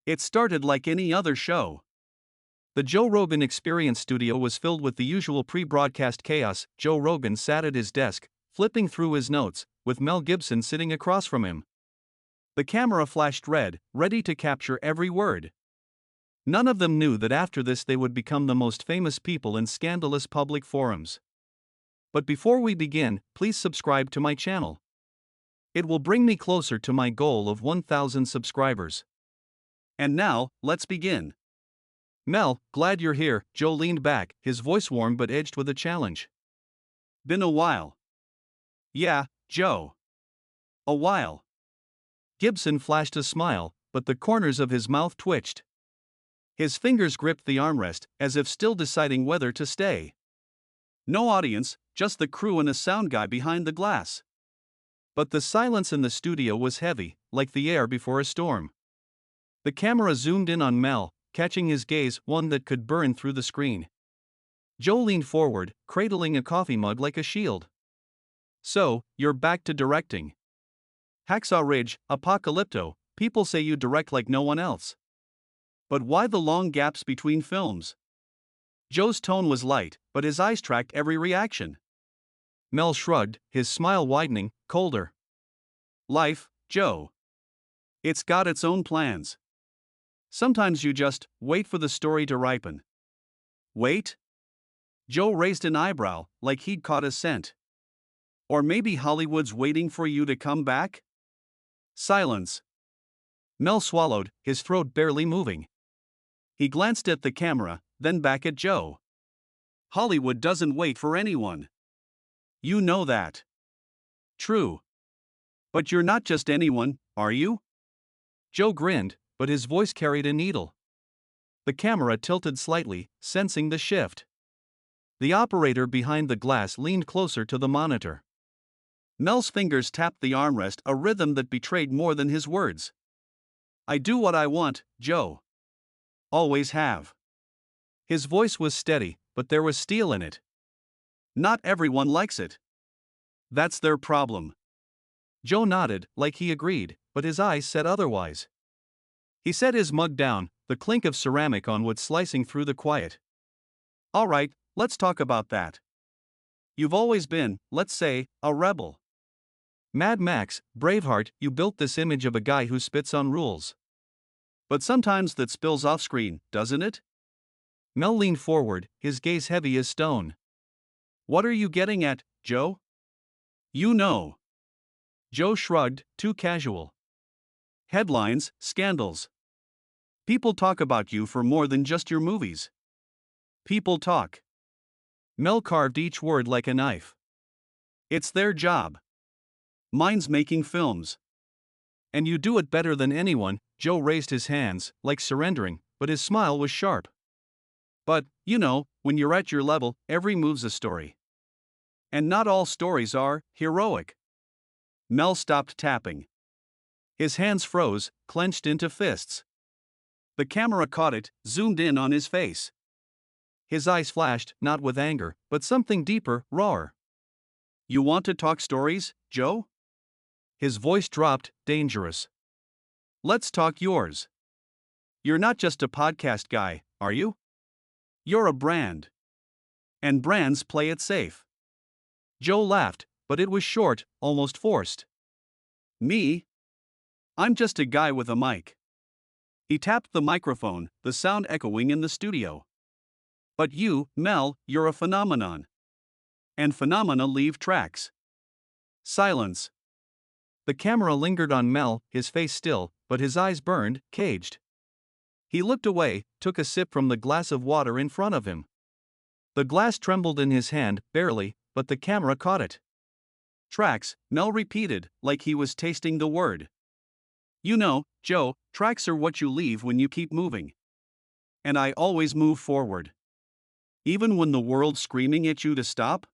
It started like any other show. The Joe Rogan Experience studio was filled with the usual pre-broadcast chaos. Joe Rogan sat at his desk, flipping through his notes, with Mel Gibson sitting across from him. The camera flashed red, ready to capture every word. None of them knew that after this they would become the most famous people in scandalous public forums. But before we begin, please subscribe to my channel. It will bring me closer to my goal of 1,000 subscribers. And now, let's begin. Mel, glad you're here. Joe leaned back, his voice warm but edged with a challenge. Been a while. Yeah, Joe. A while. Gibson flashed a smile, but the corners of his mouth twitched. His fingers gripped the armrest, as if still deciding whether to stay. No audience, just the crew and a sound guy behind the glass. But the silence in the studio was heavy, like the air before a storm. The camera zoomed in on Mel, catching his gaze, one that could burn through the screen. Joe leaned forward, cradling a coffee mug like a shield. So, you're back to directing. Hacksaw Ridge, Apocalypto, people say you direct like no one else. But why the long gaps between films? Joe's tone was light, but his eyes tracked every reaction. Mel shrugged, his smile widening, colder. Life, Joe. It's got its own plans. Sometimes you just wait for the story to ripen. Wait? Joe raised an eyebrow, like he'd caught a scent. Or maybe Hollywood's waiting for you to come back? Silence. Mel swallowed, his throat barely moving. He glanced at the camera, then back at Joe. Hollywood doesn't wait for anyone. You know that. True. But you're not just anyone, are you? Joe grinned, but his voice carried a needle. The camera tilted slightly, sensing the shift. The operator behind the glass leaned closer to the monitor. Mel's fingers tapped the armrest, a rhythm that betrayed more than his words. I do what I want, Joe. Always have. His voice was steady, but there was steel in it. Not everyone likes it. That's their problem. Joe nodded, like he agreed, but his eyes said otherwise. He set his mug down, the clink of ceramic on wood slicing through the quiet. All right, let's talk about that. You've always been, let's say, a rebel. Mad Max, Braveheart, you built this image of a guy who spits on rules. But sometimes that spills off screen, doesn't it? Mel leaned forward, his gaze heavy as stone. What are you getting at, Joe? You know. Joe shrugged, too casual. Headlines, scandals. People talk about you for more than just your movies. People talk. Mel carved each word like a knife. It's their job. Mine's making films. And you do it better than anyone. Joe raised his hands, like surrendering, but his smile was sharp. But, you know, when you're at your level, every move's a story. And not all stories are heroic. Mel stopped tapping. His hands froze, clenched into fists. The camera caught it, zoomed in on his face. His eyes flashed, not with anger, but something deeper, rawer. You want to talk stories, Joe? His voice dropped, dangerous. Let's talk yours. You're not just a podcast guy, are you? You're a brand. And brands play it safe. Joe laughed, but it was short, almost forced. Me? I'm just a guy with a mic. He tapped the microphone, the sound echoing in the studio. But you, Mel, you're a phenomenon. And phenomena leave tracks. Silence. The camera lingered on Mel, his face still, but his eyes burned, caged. He looked away, took a sip from the glass of water in front of him. The glass trembled in his hand, barely, but the camera caught it. Tracks, Mel repeated, like he was tasting the word. You know, Joe, tracks are what you leave when you keep moving. And I always move forward. Even when the world's screaming at you to stop?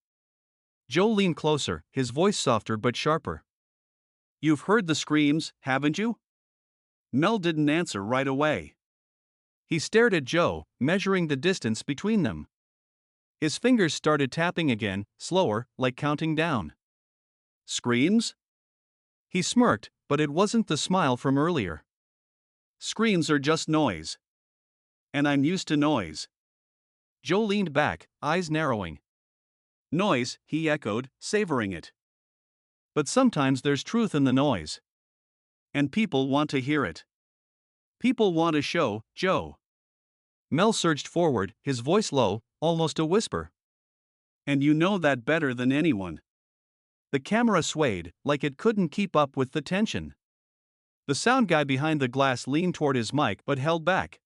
Joe leaned closer, his voice softer but sharper. You've heard the screams, haven't you? Mel didn't answer right away. He stared at Joe, measuring the distance between them. His fingers started tapping again, slower, like counting down. Screams? He smirked, but it wasn't the smile from earlier. Screams are just noise. And I'm used to noise. Joe leaned back, eyes narrowing. Noise, he echoed, savoring it. But sometimes there's truth in the noise. And people want to hear it. People want a show, Joe. Mel surged forward, his voice low, almost a whisper. And you know that better than anyone. The camera swayed, like it couldn't keep up with the tension. The sound guy behind the glass leaned toward his mic but held back.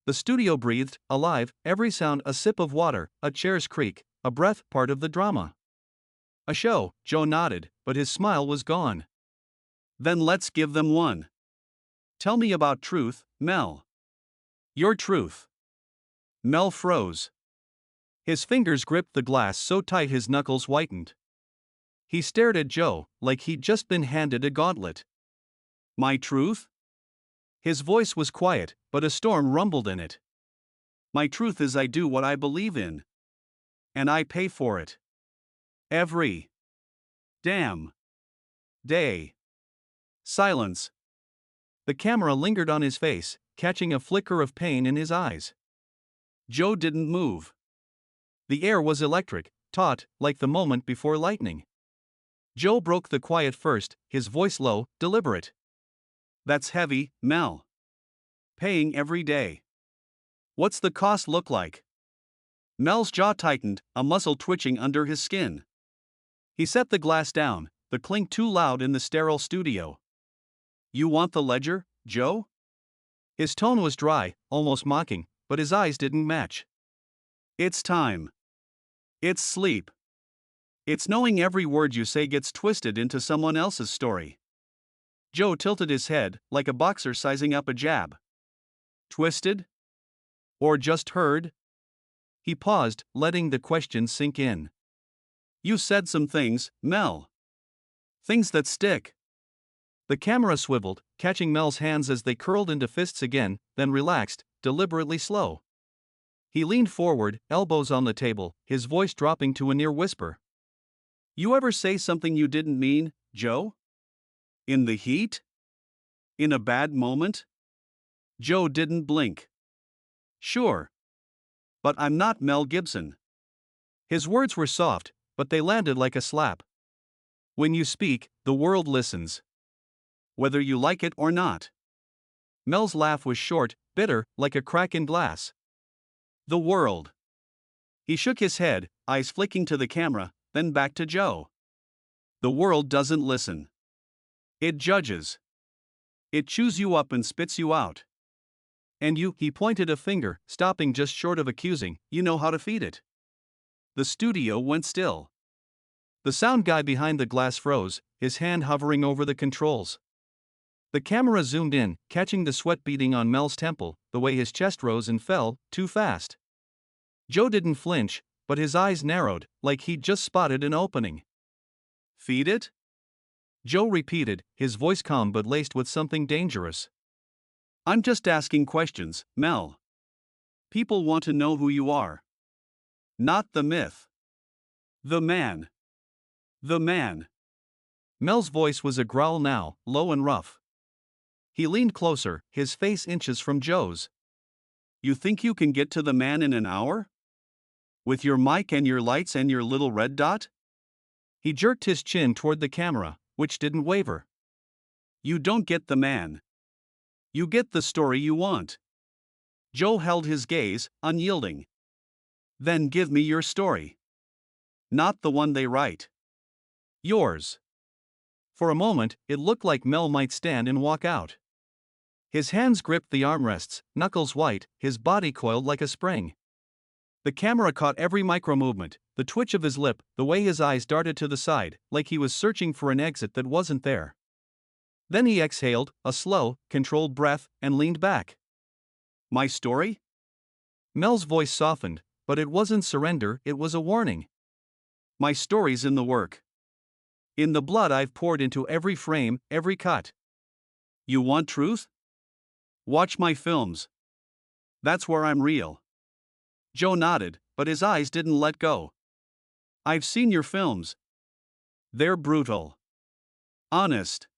The studio breathed, alive, every sound a sip of water, a chair's creak, a breath part of the drama. A show, Joe nodded, but his smile was gone. Then let's give them one. Tell me about truth, Mel. Your truth. Mel froze. His fingers gripped the glass so tight his knuckles whitened. He stared at Joe, like he'd just been handed a gauntlet. My truth? His voice was quiet, but a storm rumbled in it. My truth is I do what I believe in. And I pay for it. Every damn day. Silence. The camera lingered on his face, catching a flicker of pain in his eyes. Joe didn't move. The air was electric, taut, like the moment before lightning. Joe broke the quiet first, his voice low, deliberate. That's heavy, Mel. Paying every day. What's the cost look like? Mel's jaw tightened, a muscle twitching under his skin. He set the glass down, the clink too loud in the sterile studio. You want the ledger, Joe? His tone was dry, almost mocking, but his eyes didn't match. It's time. It's sleep. It's knowing every word you say gets twisted into someone else's story. Joe tilted his head, like a boxer sizing up a jab. Twisted? Or just heard? He paused, letting the question sink in. You said some things, Mel. Things that stick. The camera swiveled, catching Mel's hands as they curled into fists again, then relaxed, deliberately slow. He leaned forward, elbows on the table, his voice dropping to a near whisper. You ever say something you didn't mean, Joe? In the heat? In a bad moment? Joe didn't blink. Sure. But I'm not Mel Gibson. His words were soft, but they landed like a slap. When you speak, the world listens. Whether you like it or not. Mel's laugh was short, bitter, like a crack in glass. The world. He shook his head, eyes flicking to the camera, then back to Joe. The world doesn't listen. It judges. It chews you up and spits you out. And you, he pointed a finger, stopping just short of accusing, you know how to feed it. The studio went still. The sound guy behind the glass froze, his hand hovering over the controls. The camera zoomed in, catching the sweat beading on Mel's temple, the way his chest rose and fell, too fast. Joe didn't flinch, but his eyes narrowed, like he'd just spotted an opening. Feed it? Joe repeated, his voice calm but laced with something dangerous. I'm just asking questions, Mel. People want to know who you are. Not the myth. The man. The man. Mel's voice was a growl now, low and rough. He leaned closer, his face inches from Joe's. You think you can get to the man in an hour? With your mic and your lights and your little red dot? He jerked his chin toward the camera, which didn't waver. You don't get the man. You get the story you want. Joe held his gaze, unyielding. Then give me your story. Not the one they write. Yours. For a moment, it looked like Mel might stand and walk out. His hands gripped the armrests, knuckles white, his body coiled like a spring. The camera caught every micro-movement, the twitch of his lip, the way his eyes darted to the side, like he was searching for an exit that wasn't there. Then he exhaled, a slow, controlled breath, and leaned back. My story? Mel's voice softened, but it wasn't surrender, it was a warning. My story's in the work. In the blood I've poured into every frame, every cut. You want truth? Watch my films. That's where I'm real. Joe nodded, but his eyes didn't let go. I've seen your films. They're brutal. Honest.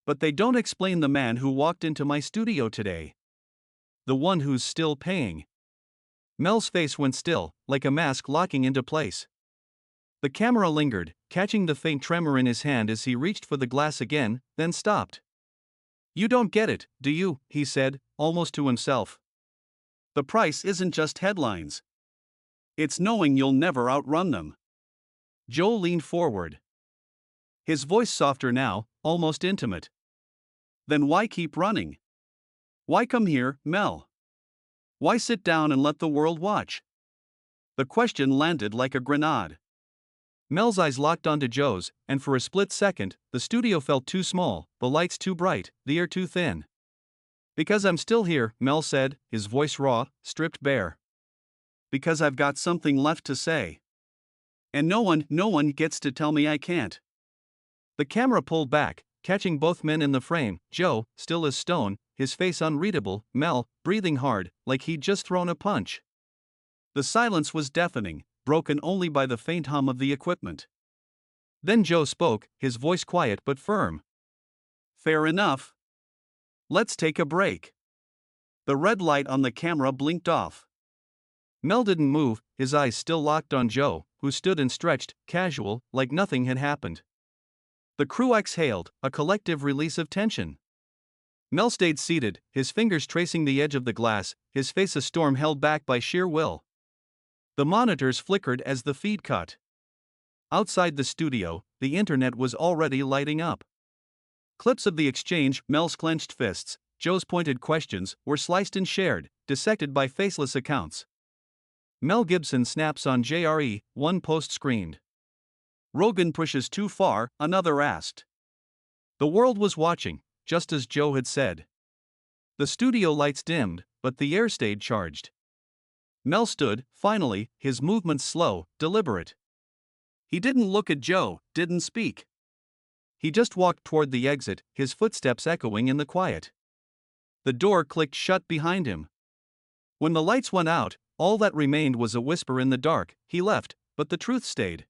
But they don't explain the man who walked into my studio today. The one who's still paying. Mel's face went still, like a mask locking into place. The camera lingered, catching the faint tremor in his hand as he reached for the glass again, then stopped. You don't get it, do you? He said, almost to himself. The price isn't just headlines. It's knowing you'll never outrun them. Joe leaned forward. His voice softer now, almost intimate. Then why keep running? Why come here, Mel? Why sit down and let the world watch? The question landed like a grenade. Mel's eyes locked onto Joe's, and for a split second, the studio felt too small, the lights too bright, the air too thin. Because I'm still here, Mel said, his voice raw, stripped bare. Because I've got something left to say. And no one gets to tell me I can't. The camera pulled back, catching both men in the frame, Joe, still as stone, his face unreadable, Mel, breathing hard, like he'd just thrown a punch. The silence was deafening, broken only by the faint hum of the equipment. Then Joe spoke, his voice quiet but firm. Fair enough. Let's take a break. The red light on the camera blinked off. Mel didn't move, his eyes still locked on Joe, who stood and stretched, casual, like nothing had happened. The crew exhaled, a collective release of tension. Mel stayed seated, his fingers tracing the edge of the glass, his face a storm held back by sheer will. The monitors flickered as the feed cut. Outside the studio, the internet was already lighting up. Clips of the exchange, Mel's clenched fists, Joe's pointed questions, were sliced and shared, dissected by faceless accounts. Mel Gibson snaps on JRE, one post screamed. Rogan pushes too far, another asked. The world was watching, just as Joe had said. The studio lights dimmed, but the air stayed charged. Mel stood, finally, his movements slow, deliberate. He didn't look at Joe, didn't speak. He just walked toward the exit, his footsteps echoing in the quiet. The door clicked shut behind him. When the lights went out, all that remained was a whisper in the dark. He left, but the truth stayed.